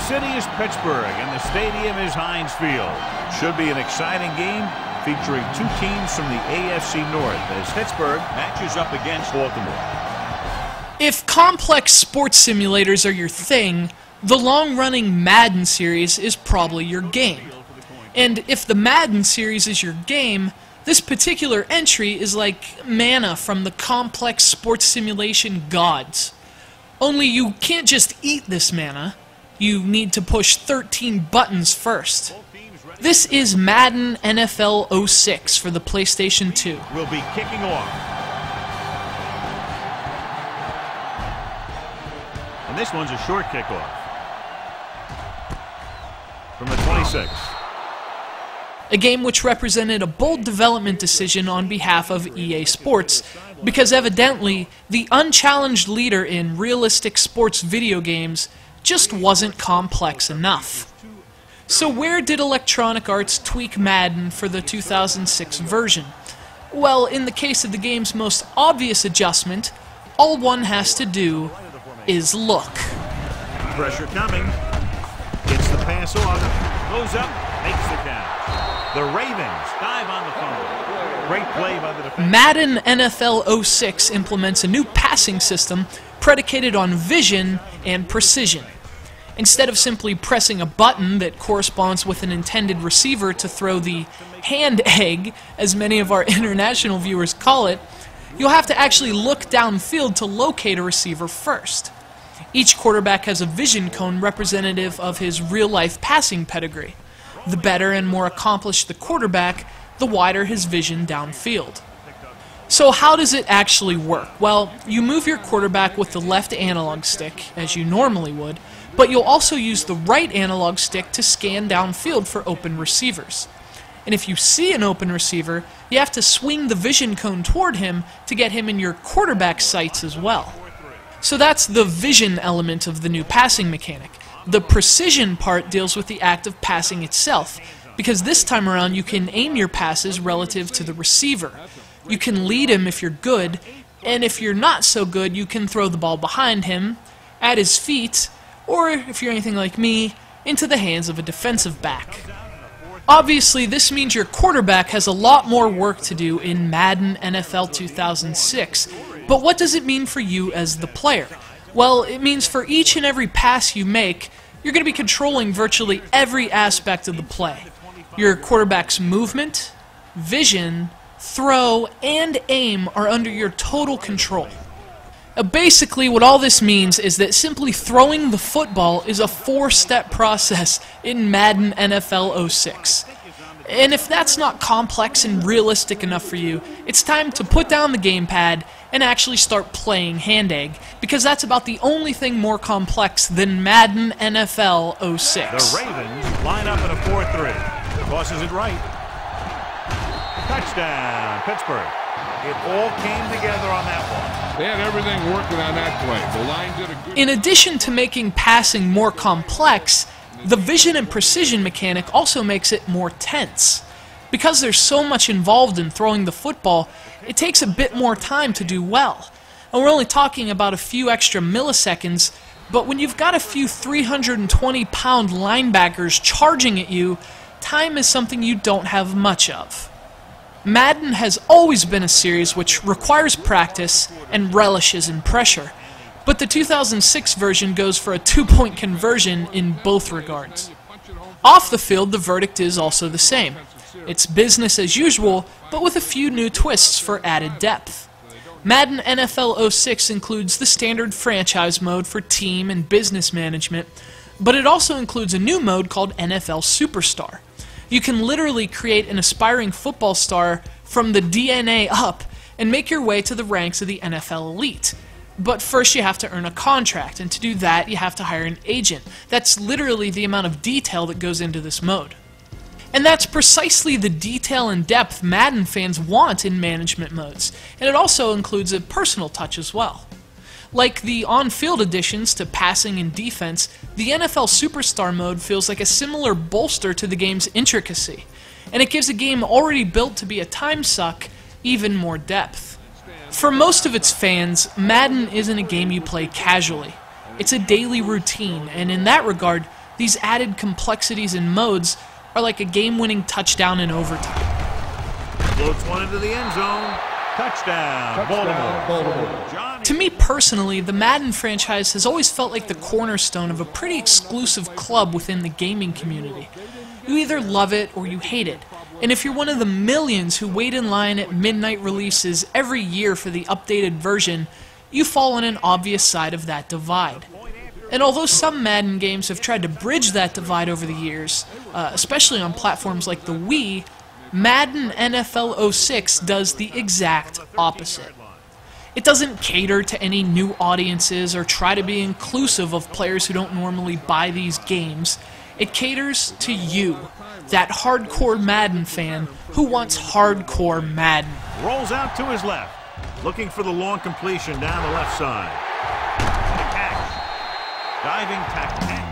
city is Pittsburgh, and the stadium is Heinz Field. Should be an exciting game featuring two teams from the AFC North as Pittsburgh matches up against Baltimore. If complex sports simulators are your thing, the long-running Madden series is probably your game. And if the Madden series is your game, this particular entry is like manna from the complex sports simulation gods. Only you can't just eat this manna, you need to push 13 buttons first. This is Madden NFL 06 for the PlayStation 2. Will be kicking off. And this one's a short kickoff. From the 26. A game which represented a bold development decision on behalf of EA Sports, because evidently, the unchallenged leader in realistic sports video games just wasn't complex enough. So where did Electronic Arts tweak Madden for the 2006 version? Well, in the case of the game's most obvious adjustment, all one has to do is look. Pressure coming. Gets the pass off. Goes up. Makes the catch. The Ravens dive on the fumble. Great play by the defense. Madden NFL 06 implements a new passing system predicated on vision and precision. Instead of simply pressing a button that corresponds with an intended receiver to throw the hand egg, as many of our international viewers call it, you'll have to actually look downfield to locate a receiver first. Each quarterback has a vision cone representative of his real-life passing pedigree. The better and more accomplished the quarterback, the wider his vision downfield. So how does it actually work? Well, you move your quarterback with the left analog stick, as you normally would, but you'll also use the right analog stick to scan downfield for open receivers. And if you see an open receiver, you have to swing the vision cone toward him to get him in your quarterback's sights as well. So that's the vision element of the new passing mechanic. The precision part deals with the act of passing itself, because this time around you can aim your passes relative to the receiver. You can lead him if you're good, and if you're not so good, you can throw the ball behind him, at his feet, or if you're anything like me, into the hands of a defensive back. Obviously, this means your quarterback has a lot more work to do in Madden NFL 2006, but what does it mean for you as the player? Well, it means for each and every pass you make, you're going to be controlling virtually every aspect of the play. Your quarterback's movement, vision, throw, and aim are under your total control. Basically, what all this means is that simply throwing the football is a 4-step process in Madden NFL 06. And if that's not complex and realistic enough for you, it's time to put down the gamepad and actually start playing Hand Egg, because that's about the only thing more complex than Madden NFL 06. The Ravens line up in a 4-3. Tosses it right. Touchdown, Pittsburgh. It all came together on that one. They had everything working on that play. The line did a good... In addition to making passing more complex, the vision and precision mechanic also makes it more tense. Because there's so much involved in throwing the football, it takes a bit more time to do well. And we're only talking about a few extra milliseconds, but when you've got a few 320-pound linebackers charging at you, time is something you don't have much of. Madden has always been a series which requires practice and relishes in pressure, but the 2006 version goes for a 2-point conversion in both regards. Off the field, the verdict is also the same. It's business as usual, but with a few new twists for added depth. Madden NFL 06 includes the standard franchise mode for team and business management, but it also includes a new mode called NFL Superstar. You can literally create an aspiring football star from the DNA up and make your way to the ranks of the NFL elite. But first you have to earn a contract, and to do that you have to hire an agent. That's literally the amount of detail that goes into this mode. And that's precisely the detail and depth Madden fans want in management modes, and it also includes a personal touch as well. Like the on-field additions to passing and defense, the NFL Superstar mode feels like a similar bolster to the game's intricacy, and it gives a game already built to be a time suck even more depth. For most of its fans, Madden isn't a game you play casually. It's a daily routine, and in that regard, These added complexities and modes are like a game-winning touchdown in overtime. Floats one into the end zone. Touchdown, Baltimore. To me personally, the Madden franchise has always felt like the cornerstone of a pretty exclusive club within the gaming community. You either love it or you hate it. And if you're one of the millions who wait in line at midnight releases every year for the updated version, you fall on an obvious side of that divide. And although some Madden games have tried to bridge that divide over the years, especially on platforms like the Wii, Madden NFL 06 does the exact opposite. It doesn't cater to any new audiences or try to be inclusive of players who don't normally buy these games. It caters to you, that hardcore Madden fan who wants hardcore Madden. Rolls out to his left, looking for the long completion down the left side. The catch. Diving tackle.